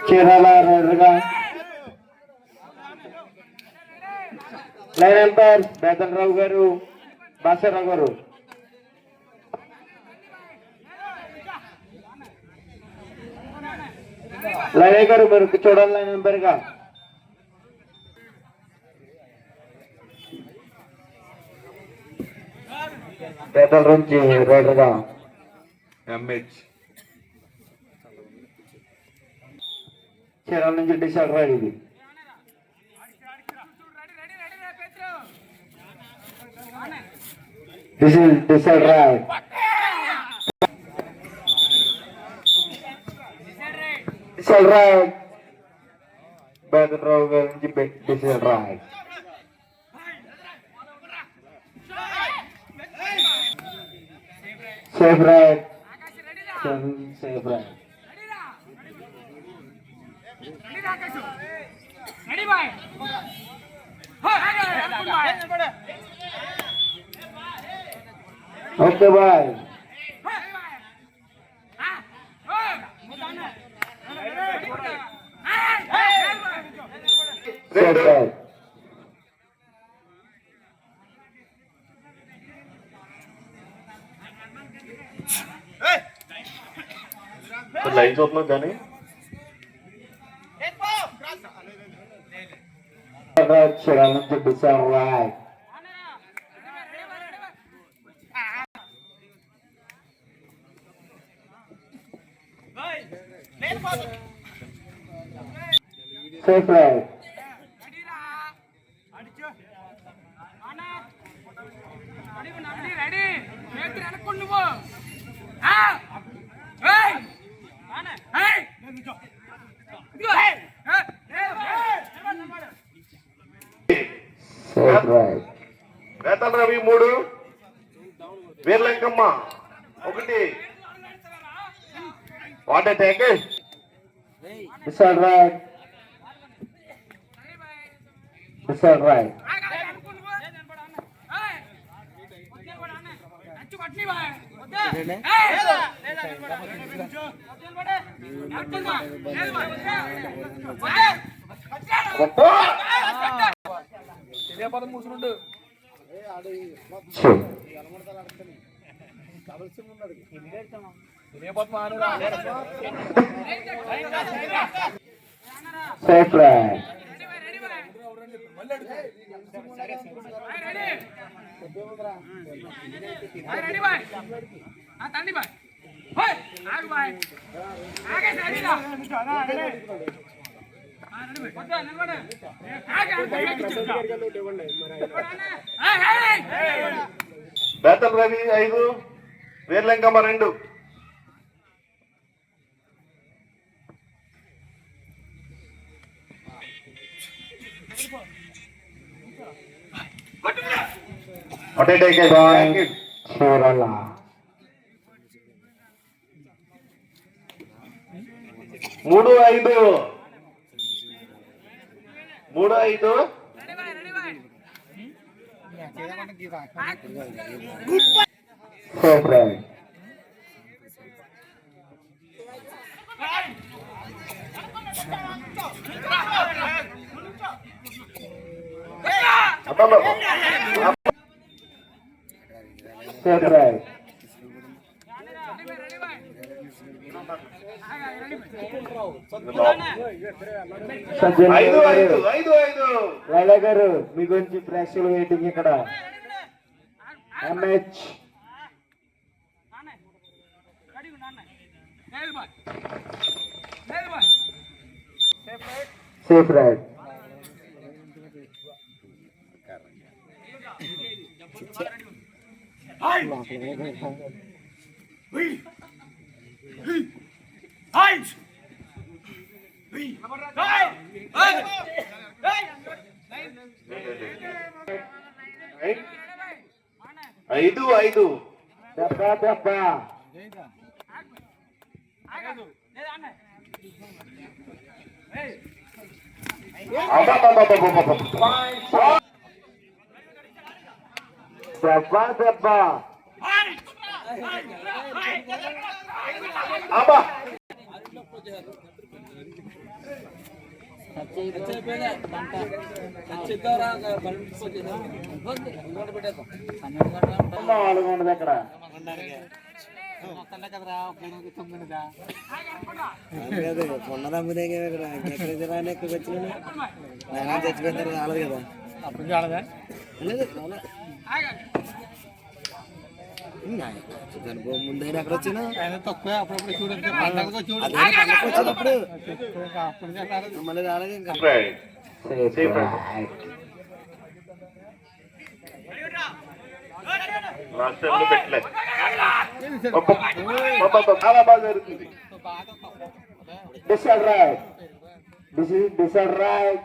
Chirala రైడర్గా line umpire బేతనరావు గారు, బాసరావు గారు. Line గారు మీరు చూడాలి లైన్ ఎంపైర్ గా. బేతల నుంచి రైడర్ గా ఎంహెచ్. చీరాల నుంచి డిసైడ్ రైడ్ ఇది. This is decide right. Decide right. Better row will decide right. Save right. Save right. Ready, boy. Okay, bye. Line चौथ जाने safe right. వేతల రవి 3 వీర్లంకమ్మ 1 what attack it's all right it's all right పదం మూసుకుంటూ safe right. Betala Ravi 5 వీర్లంకమ్మ 2 What a take it on Kerala. 3-5 safe right. Safe right. Laila గారు మీ గురించి ప్రేక్షకులు waiting ఇక్కడ. MH safe raid. ఐదు దెబ్బ దెబ్బ దెబ్బ దెబ్బ అబ్బా వాళ్ళకుండదు అక్కడ మొన్నదమ్ముదే ఎక్కడికి రాని ఎక్కడికి వచ్చిన చచ్చిపోయిన తర్వాత రాలేదు కదా అప్పుడు రాలేదా లేదు చనిపోయి ముందైనా ఎక్కడ వచ్చినా తక్కువ అప్పుడప్పుడు వచ్చినప్పుడు మళ్ళీ రాలేదు ఇంకా రాష్ట్రంలో పెట్టలేదు చాలా బాగా జరుగుతుంది. Decide right. Decide right.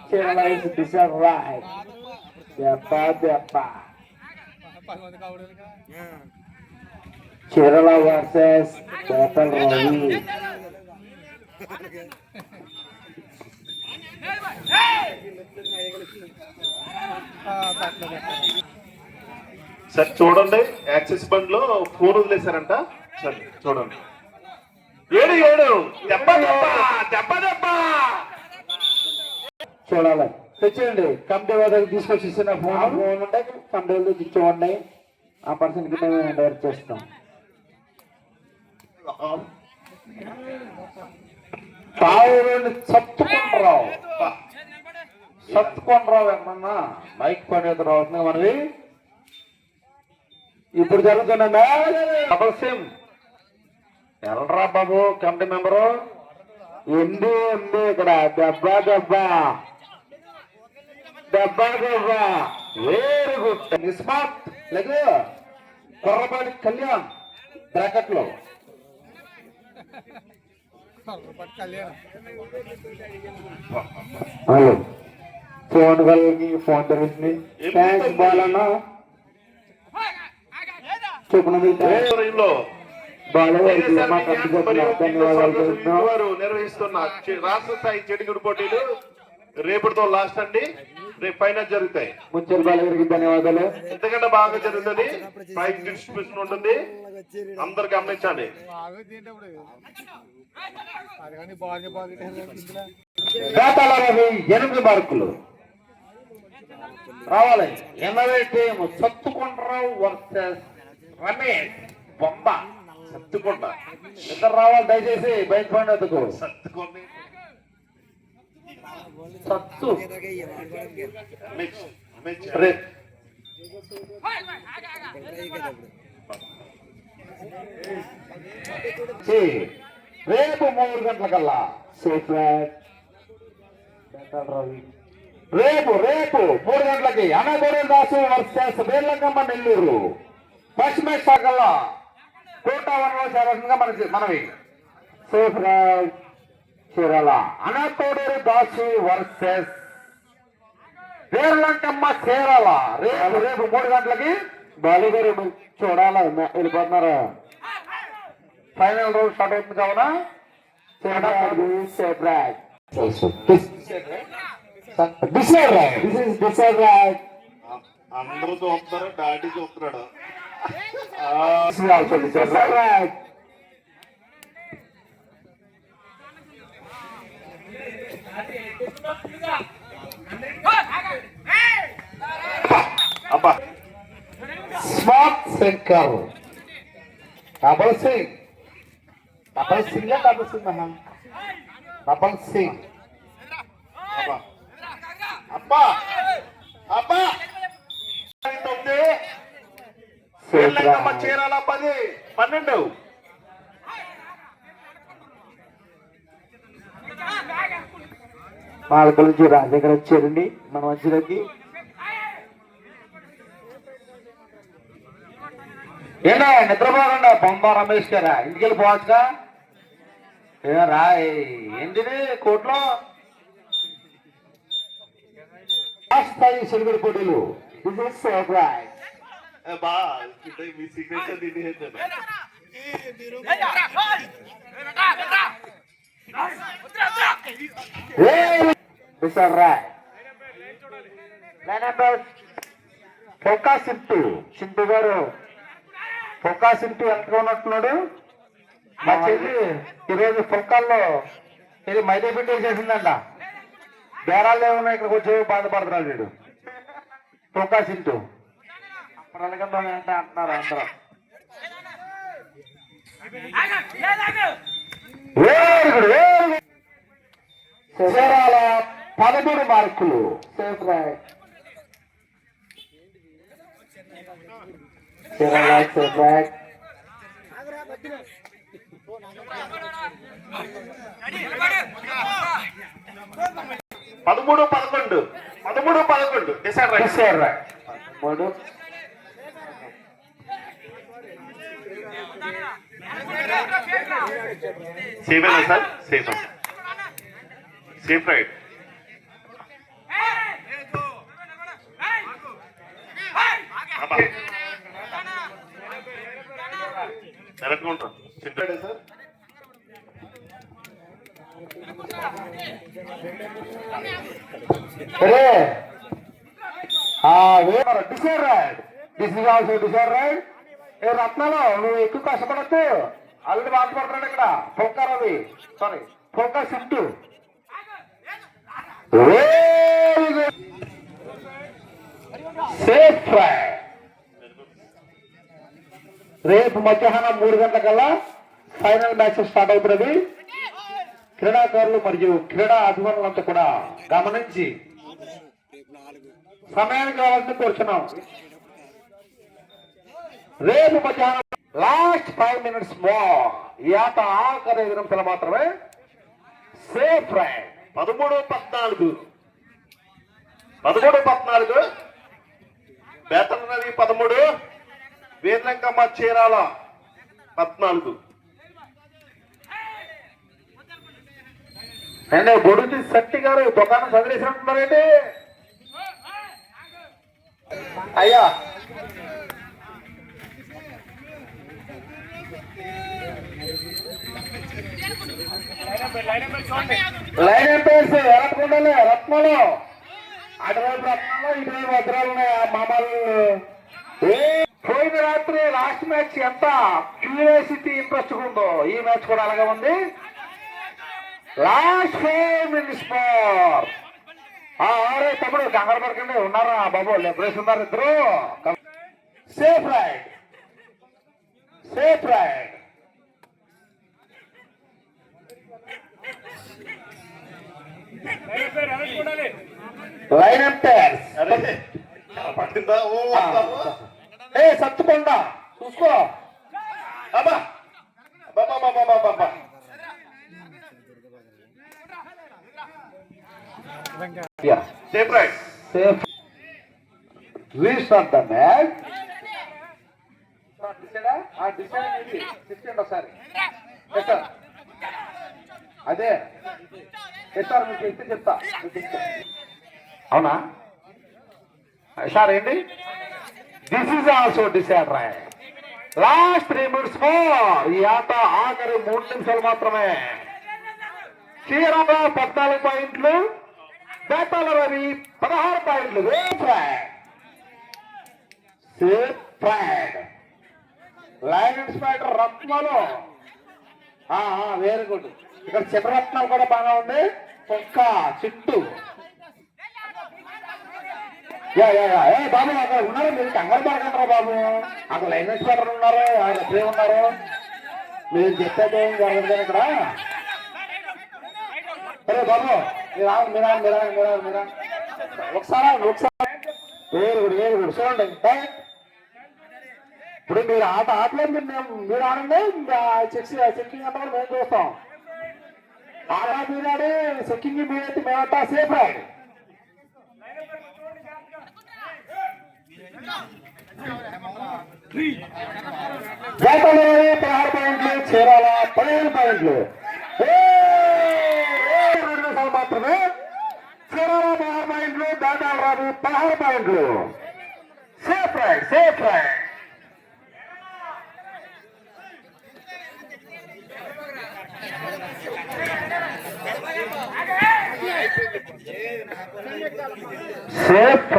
Kerala is decide right. Deppa. Kerala versus Battle Ravi. Sir చూడండి, యాక్సిస్ బండ్ లో ఫోన్ వదిలేశారంట. సరే చూడండి, 7-7 దెబ్బ దెబ్బ దెబ్బ దెబ్బ చూడాలి. తెచ్చేయండి, కమిటీ వాళ్ళకి తీసుకొచ్చి ఇచ్చిన ఫోన్ ఉంటే కమిటీ వాళ్ళకి చూడండి, ఆ పర్సన్కి మేము డైరెక్ట్ చేస్తాం. సత్తుకొండరావు ఎక్కడన్నా మైక్ పడేది రావుతుంది మనవి. ఇప్పుడు జరుగుతున్న డబల్ సిమ్ ఎల్రా బాబు కమిటీ మెంబరు ఎండి ఇక్కడ దెబ్బ వెరీ గుడ్. నిస్మాత్ లేదు కొర్రపాటి కళ్యాణ్ బ్రాకెట్ లో ఫోన్ కలిగి ఫోన్ తెలిసింది. థ్యాంక్స్ బాలన్నా ధన్యవాదాలు. నిర్వహిస్తున్న రాష్ట్ర స్థాయి చెడుగుడు పోటీలు రేపటితో లాస్ట్ అండి. రేపు ఫైనల్ జరుగుతాయి. ముచ్చల్ బాలగారికి ధన్యవాదాలు. ఎంతకంటే బాగా జరుగుతుంది, ప్రైజ్ డిస్ట్రిబ్యూషన్ ఉంటుంది, అందరు గమనించండి. 8 మార్కులు రావాలి. ఎన్నవే టీం సత్తుకొండరావు వర్సెస్ రమేష్ బొమ్మ. సత్తుకొండ ఇద్దరు రావాలి దయచేసి బయటపడినందుకు. సత్తు రేపు 3 గంటలకల్లా రేపు 3 గంటలకి అనగోరి దాసు వర్సెస్ బేర్లంగమ్మ నెల్లూరు. పశ్చిమ శాఖల్లో కోటావరంలో చేరాల్సిందిగా మనవి. Safe right Chirala. Anakoduru Dasu versus Berlankamma Chirala. రేపు 3 గంటలకి బాలిగారు చూడాలి. వెళ్ళిపోతున్నారు. ఫైనల్ రౌండ్ స్టార్ట్ అవుతుంది కావున అందరూ చూస్తున్నారు, డాడీ చూస్తున్నాడు. అబ్బా స్మార్ట్ శంకర్ డబల్ సింగ్ అబ్బా అబ్బా 9 చీరాల 10-12. వాళ్ళ నుంచి రాజగర వచ్చారండి మన మధ్యలోకి. ఏనా నిద్రపోకుండా బొమ్మ రమేష్ గారా ఇంటికి వెళ్ళిపోవచ్చుగా. రా ఏంటిది కోర్టులో స్థాయి సిల్వర్ పోటీలు. మీ సిగ్నేచర్ సింటూ గారు. సింటూ ఎంత ఉన్నట్టున్నాడు. మా చెల్లి ఈరోజు పుల్కాల్లో ఇది మైదా పిండి వేసేసిందంట. బేరాలు ఏమన్నా ఇక్కడికి వచ్చి బాధపడుతున్నాడు వీడు. పుల్కా సింటూ అప్పుడు అలాగంటే అంటున్నారు అందరూ. చీరాల 13 మార్కులు. Safe right. Chirala safe right. 13-11 decide right. సేఫేనా సార్? Safe right. కరెక్ట్గా ఉంటాం sir. Decide right. This is also decide right. ఏ రత్నాలు నువ్వు ఎక్కువ కష్టపడద్దు. ఆల్రెడీ బాధపడుతున్నాడు ఇక్కడ. ఫోకా రవి సారీ ఫోకా సిట్టు. Safe right. రేపు మధ్యాహ్నం 3 గంటలకల్లా ఫైనల్ మ్యాచ్ స్టార్ట్ అవుతున్నది. క్రీడాకారులు మరియు క్రీడా అభిమానులంతా కూడా గమనించి సమయానికి రావాలని కోరుచున్నాం. రేపు మధ్యాహ్నం లాస్ట్ 5 minutes మోర్. ఈ ఆట ఆఖరి 5 నిమిషాలు మాత్రమే. Safe right. 13-14 బేతల రవి 13, వీర్లంకమ్మ చీరాల 14. నేను బొడుతి శక్తి గారు దుకాణం చదివేసినట్టున్నారేంటి అయ్యా? లైన్ ఎంపైర్స్ ఎలక్కుండాలి. రత్నాలు అటువైపు రత్నాలు ఇటువైపు వజ్రాలు ఉన్నాయి. మామూలు పోయిన రాత్రి లాస్ట్ మ్యాచ్ ఎంత క్యూరియాసిటీ ఇంట్రెస్ట్ ఉందో ఈ మ్యాచ్ కూడా అలాగే ఉంది. Last 5 minutes more. ఆరే తమ్ముడు కంగారు పడకండి. ఉన్నారా బాబు? లెబ్రేస్ ఉన్నారు ఇద్దరు. Safe right. లైన్ ఎంపైర్స్ పట్టిందా? ఏ సత్తుకొండ చూసుకో. అబ్బా safe right. Safe. Restart the match. ఒకసారి అదే సార్ మీకు ఇస్తే చెప్తా. అవునా సార్? ఏంటి? This is also decide right. Last 3 minutes more. ఈ ఆట ఆఖరి 3 నిమిషాలు మాత్రమే. చీరాల 14 పాయింట్లు, బేతాల రవి 16 పాయింట్లు. లైన్ ఇన్స్పెక్టర్ రత్నాలు వెరీ గుడ్. ఇక్కడ చిత్రరత్నాలు కూడా బాగా ఉంది. ఒక్క చిట్టు బాబు అక్కడ ఉన్నారు. మీరు కంగారు పడకంటారా బాబు? అక్కడ లైన్ ఇన్స్పెక్టర్ ఉన్నారు, ఆయన ఎప్పుడే ఉన్నారు. మీరు చెప్పేది ఏం జరగదు కానీ ఇక్కడ. సరే బాబు మీరా ఒకసారి వేరు చూడండి. ఇప్పుడు మీరు ఆటలేదు. మీరు ఆడండి. చెక్కింగ్ అంతా కూడా మేము చూస్తాం. ఆట మీరాడి చెక్కింగ్ మీరైతే మేమంతా సేఫ్ రైడ్. బేతాల 16 పాయింట్లు, చీరాల 15 పాయింట్లు. 2 నిమిషాలు మాత్రమే. చీరాల 16 పాయింట్లు, బేతాల రవి 16 పాయింట్లు. Safe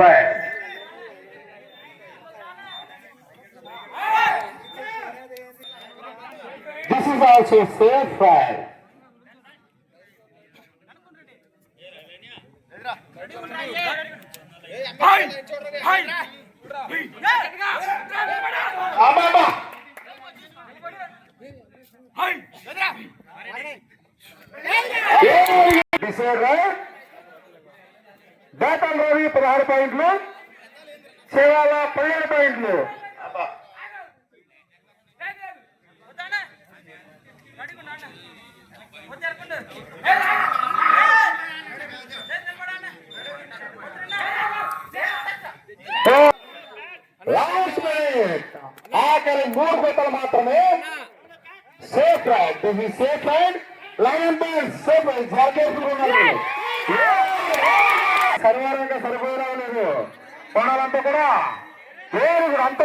raid. This is also this is safe fire. Betal Ravi 16 పాయింట్లు, శివాల 17 పాయింట్లు. లాస్ట్ మినిట్ ఆఖరి 3 జతలు మాత్రమే. Safe ride, this is safe ride. Lion birds safe ride. సర్వారంగా సరిపోయడం లేదు. కొనాలంతా కూడా వేరు అంత